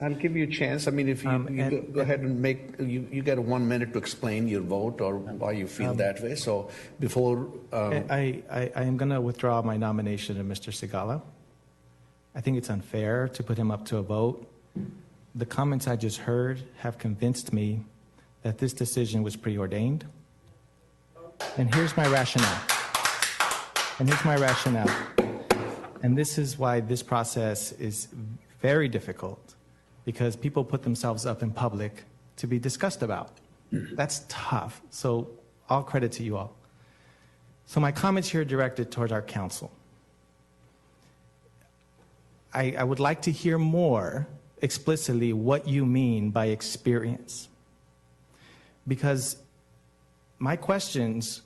I'll give you a chance. I mean, if you go ahead and you get 1 minute to explain your vote or why you feel that way. So before... I am going to withdraw my nomination of Mr. Sigala. I think it's unfair to put him up to a vote. The comments I just heard have convinced me that this decision was preordained. And here's my rationale. And this is why this process is very difficult, because people put themselves up in public to be discussed about. That's tough. So all credit to you all. So my comments here are directed towards our council. I would like to hear more explicitly what you mean by experience. Because my questions,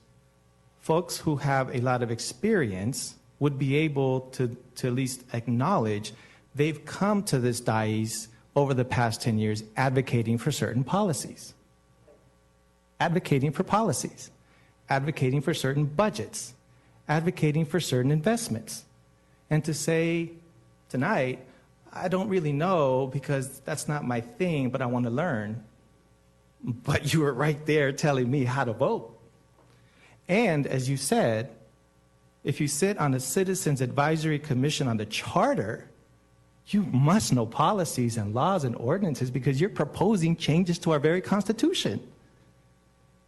folks who have a lot of experience would be able to at least acknowledge they've come to this dais over the past 10 years advocating for certain policies, advocating for policies, advocating for certain budgets, advocating for certain investments. And to say tonight, I don't really know because that's not my thing, but I want to learn. But you were right there telling me how to vote. And as you said, if you sit on the Citizens Advisory Commission on the Charter, you must know policies and laws and ordinances because you're proposing changes to our very Constitution.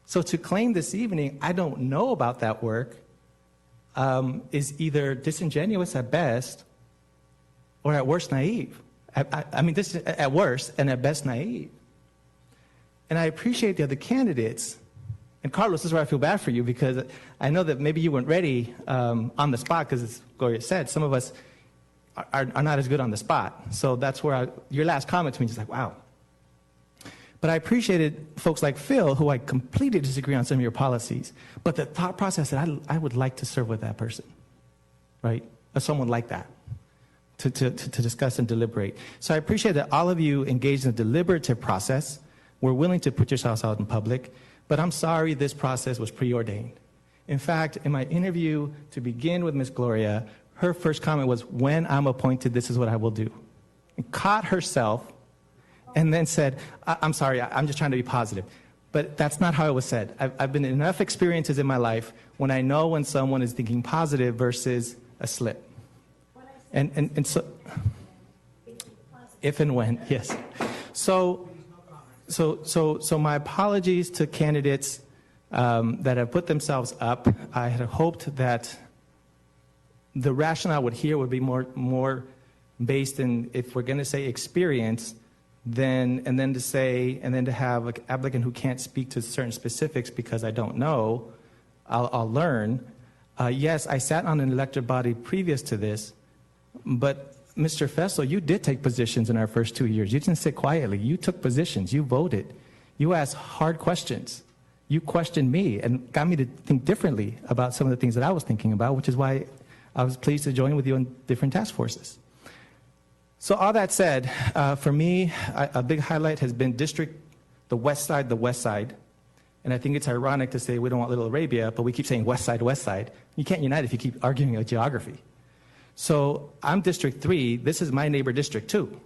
So to claim this evening, I don't know about that work, is either disingenuous at best or at worst naive. I mean, this is at worst and at best naive. And I appreciate the other candidates. And Carlos, this is where I feel bad for you because I know that maybe you weren't ready on the spot because, as Gloria said, some of us are not as good on the spot. So that's where your last comment to me is like, wow. But I appreciated folks like Phil, who I completely disagree on some of your policies. But the thought process that I would like to serve with that person, right? Or someone like that, to discuss and deliberate. So I appreciate that all of you engaged in a deliberative process. We're willing to put yourselves out in public. But I'm sorry this process was preordained. In fact, in my interview to begin with Ms. Gloria, her first comment was, when I'm appointed, this is what I will do. And caught herself and then said, I'm sorry, I'm just trying to be positive. But that's not how it was said. I've been in enough experiences in my life when I know when someone is thinking positive versus a slip. And so, if and when, yes. So my apologies to candidates that have put themselves up. I had hoped that the rationale I would hear would be more based in, if we're going to say experience, then to have an applicant who can't speak to certain specifics because I don't know, I'll learn. Yes, I sat on an elected body previous to this, but Mr. Fessel, you did take positions in our first 2 years. You didn't sit quietly. You took positions. You voted. You asked hard questions. You questioned me and got me to think differently about some of the things that I was thinking about, which is why I was pleased to join with you on different task forces. So all that said, for me, a big highlight has been the west side. And I think it's ironic to say we don't want Little Arabia, but we keep saying west side. You can't unite if you keep arguing about geography. So I'm District 3. This is my neighbor District 2,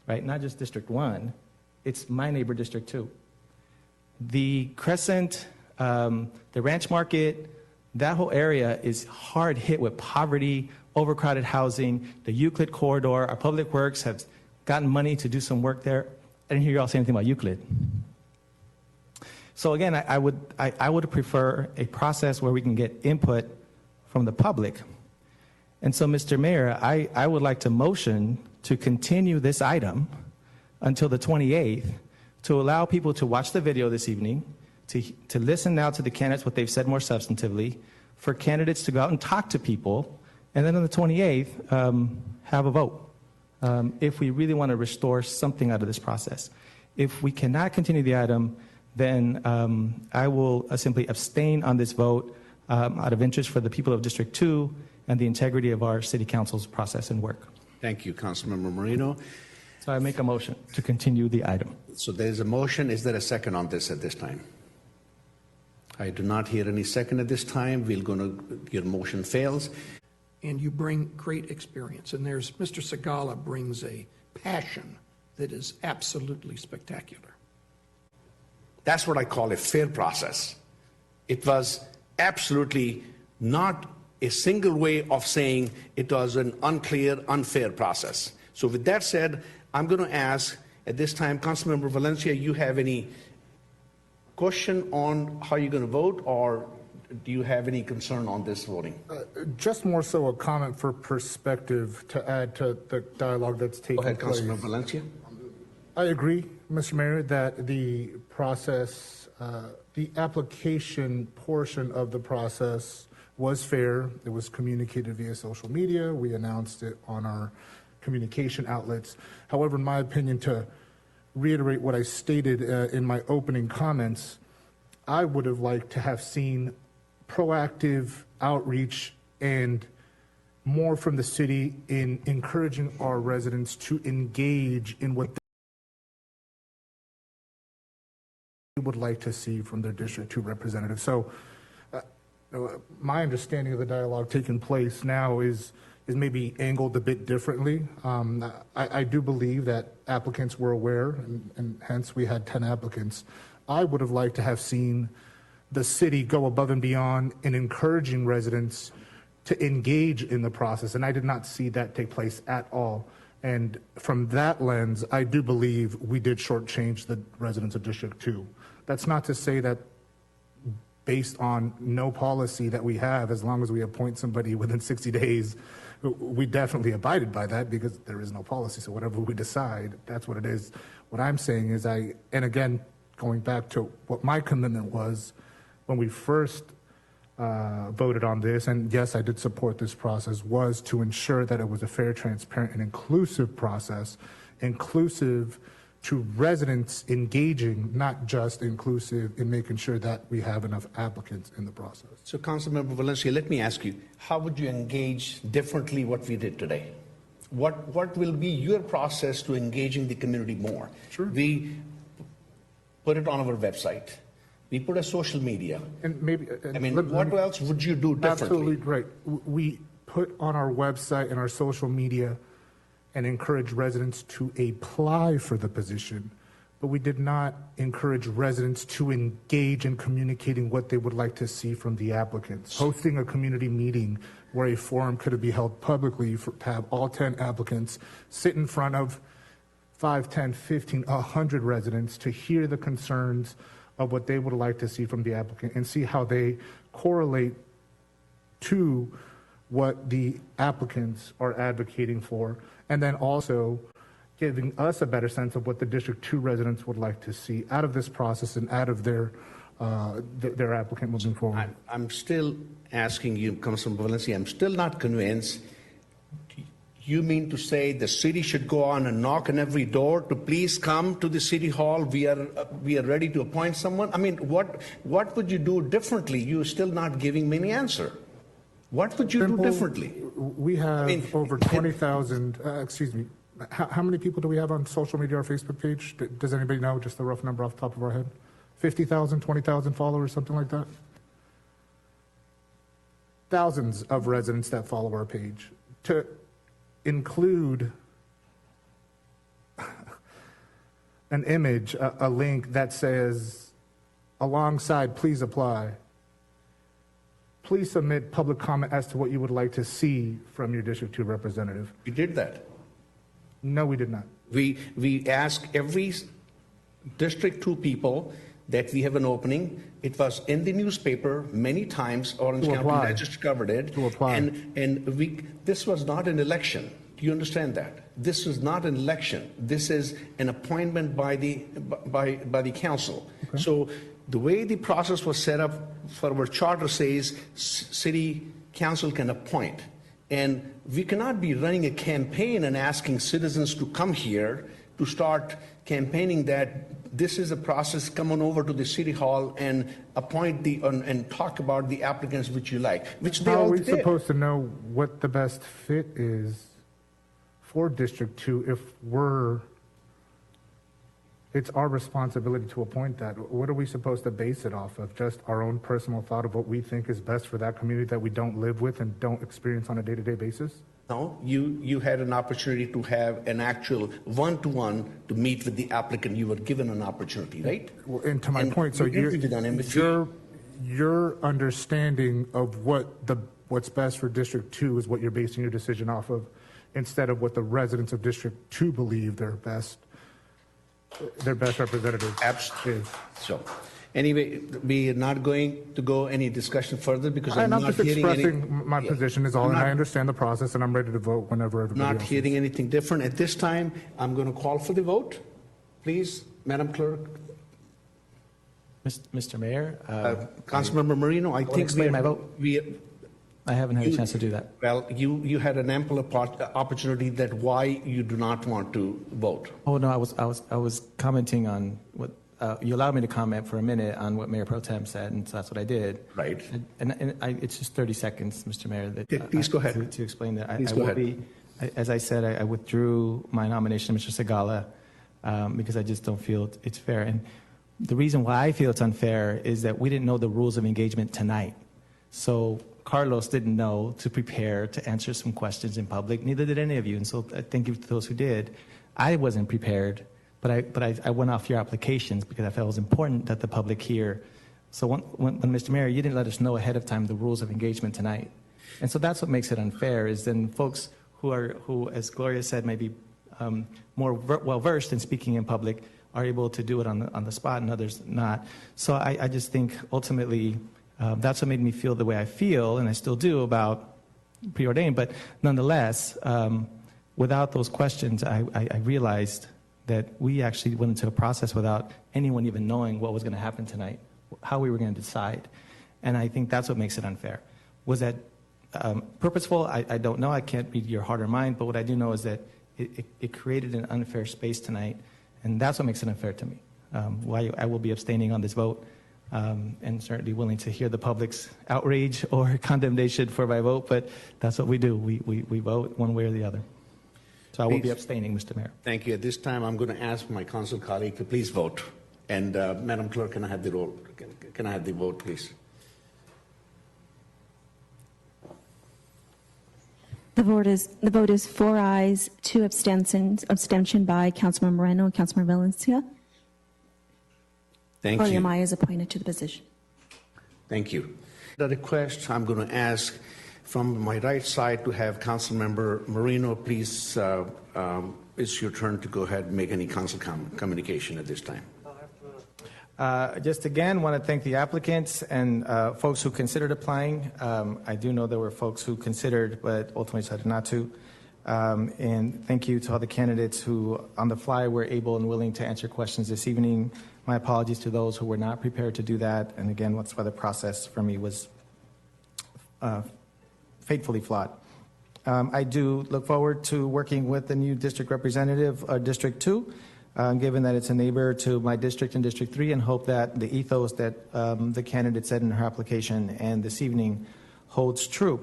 right? Not just District 1. It's my neighbor District 2. The Crescent, the Ranch Market, that whole area is hard hit with poverty, overcrowded housing, the Euclid corridor. Our public works have gotten money to do some work there. I didn't hear you all say anything about Euclid. So again, I would prefer a process where we can get input from the public. And so, Mr. Mayor, I would like to motion to continue this item until the 28th to allow people to watch the video this evening, to listen now to the candidates, what they've said more substantively, for candidates to go out and talk to people, and then on the 28th, have a vote if we really want to restore something out of this process. If we cannot continue the item, then I will simply abstain on this vote out of interest for the people of District 2 and the integrity of our City Council's process and work. Thank you, Councilmember Moreno. So I make a motion to continue the item. So there's a motion. Is there a second on this at this time? I do not hear any second at this time. Your motion fails. And you bring great experience. And there's Mr. Sigala brings a passion that is absolutely spectacular. That's what I call a fair process. It was absolutely not a single way of saying it was an unclear, unfair process. So with that said, I'm going to ask at this time, Councilmember Valencia, you have any question on how you're going to vote, or do you have any concern on this voting? Just more so a comment for perspective to add to the dialogue that's taking place. Go ahead, Councilmember Valencia. I agree, Mr. Mayor, that the process, the application portion of the process was fair. It was communicated via social media. We announced it on our communication outlets. However, in my opinion, to reiterate what I stated in my opening comments, I would have liked to have seen proactive outreach and more from the city in encouraging our residents to engage in what they would like to see from their District 2 representative. So my understanding of the dialogue taking place now is maybe angled a bit differently. I do believe that applicants were aware, and hence we had 10 applicants. I would have liked to have seen the city go above and beyond in encouraging residents to engage in the process, and I did not see that take place at all. And from that lens, I do believe we did shortchange the residents of District 2. That's not to say that based on no policy that we have, as long as we appoint somebody within 60 days, we definitely abided by that because there is no policy. So whatever we decide, that's what it is. What I'm saying is and again, going back to what my commitment was when we first voted on this, and yes, I did support this process, was to ensure that it was a fair, transparent, and inclusive process, inclusive to residents engaging, not just inclusive in making sure that we have enough applicants in the process. So, Councilmember Valencia, let me ask you, how would you engage differently what we did today? What will be your process to engaging the community more? Sure. We put it on our website. We put a social media. And maybe, what else would you do differently? Absolutely right. We put on our website and our social media and encourage residents to apply for the position, but we did not encourage residents to engage in communicating what they would like to see from the applicants. Hosting a community meeting where a forum could be held publicly to have all 10 applicants sit in front of 5, 10, 15, 100 residents to hear the concerns of what they would like to see from the applicant and see how they correlate to what the applicants are advocating for, and then also giving us a better sense of what the District 2 residents would like to see out of this process and out of their applicant moving forward. I'm still asking you, Councilman Valencia, I'm still not convinced. You mean to say the city should go on and knock on every door to please come to the city hall? We are ready to appoint someone. I mean, what would you do differently? You're still not giving me any answer. What would you do differently? We have over 20,000, excuse me, how many people do we have on social media or Facebook page? Does anybody know, just a rough number off the top of our head? 50,000, 20,000 followers, something like that? Thousands of residents that follow our page. To include an image, a link that says, alongside, please apply. Please submit public comment as to what you would like to see from your District 2 representative. We did that. No, we did not. We asked every District 2 people that we have an opening. It was in the newspaper many times. Orange County Register covered it. To apply. And this was not an election. Do you understand that? This is not an election. This is an appointment by the council. Okay. So the way the process was set up for our charter says city council can appoint. And we cannot be running a campaign and asking citizens to come here to start campaigning that this is a process, come on over to the city hall and appoint and talk about the applicants which you like, which they all did. How are we supposed to know what the best fit is for District 2 if it's our responsibility to appoint that? What are we supposed to base it off of? Just our own personal thought of what we think is best for that community that we don't live with and don't experience on a day-to-day basis? No, you had an opportunity to have an actual one-to-one to meet with the applicant. You were given an opportunity, right? Well, and to my point, so you interviewed on him. your understanding of what's best for District 2 is what you're basing your decision off of, instead of what the residents of District 2 believe their best representative Absolutely. is. So, anyway, we are not going to go any discussion further because I'm I'm not just hearing any. expressing my position is all, I'm and not- I understand the process, and I'm ready to vote whenever everybody Not else is. hearing anything different. At this time, I'm going to call for the vote. Please, Madam Clerk. Mr. Mayor, Councilmember Moreno, I think explain my vote. I haven't had a chance to do that. Well, you had an ample opportunity that why you do not want to vote. Oh, no, I was commenting on what, you allowed me to comment for a minute on what Mayor Pro Tem said, and so that's what I did. Right. It's just 30 seconds, Mr. Mayor. That, Okay, please go ahead. To explain that. Please go ahead. As I said, I withdrew my nomination, Mr. Sigala, because I just don't feel it's fair. And the reason why I feel it's unfair is that we didn't know the rules of engagement tonight. So Carlos didn't know to prepare to answer some questions in public. Neither did any of you. And so I thank you to those who did. I wasn't prepared, but I went off your applications because I felt it was important that the public hear. So when Mr. Mayor, you didn't let us know ahead of time the rules of engagement tonight. And so that's what makes it unfair, is then folks who, as Gloria said, may be more well-versed in speaking in public are able to do it on the spot, and others not. So I just think ultimately that's what made me feel the way I feel, and I still do, about preordained. But nonetheless, without those questions, I realized that we actually went into a process without anyone even knowing what was going to happen tonight, how we were going to decide. And I think that's what makes it unfair. Was that purposeful? I don't know. I can't read your heart or mind. But what I do know is that it created an unfair space tonight. And that's what makes it unfair to me. Why I will be abstaining on this vote, and certainly willing to hear the public's outrage or condemnation for my vote, but that's what we do. We vote one way or the other. So I will be Please. abstaining, Mr. Mayor. Thank you. At this time, I'm going to ask my council colleague to please vote. And Madam Clerk, can I have the roll? Can I have the vote, please? The vote is 4 ayes, 2 abstentions, abstention by Councilman Moreno and Councilman Valencia. Thank William you. I is appointed to the position. Thank you. The request, I'm going to ask from my right side to have Councilmember Moreno, please, it's your turn to go ahead and make any council communication at this time. Just again, want to thank the applicants and folks who considered applying. I do know there were folks who considered, but ultimately decided not to. And thank you to all the candidates who, on the fly, were able and willing to answer questions this evening. My apologies to those who were not prepared to do that. And again, that's why the process for me was fatefully flawed. I do look forward to working with the new district representative, District 2. Given that it's a neighbor to my district and District 3, and hope that the ethos that the candidate said in her application and this evening holds true.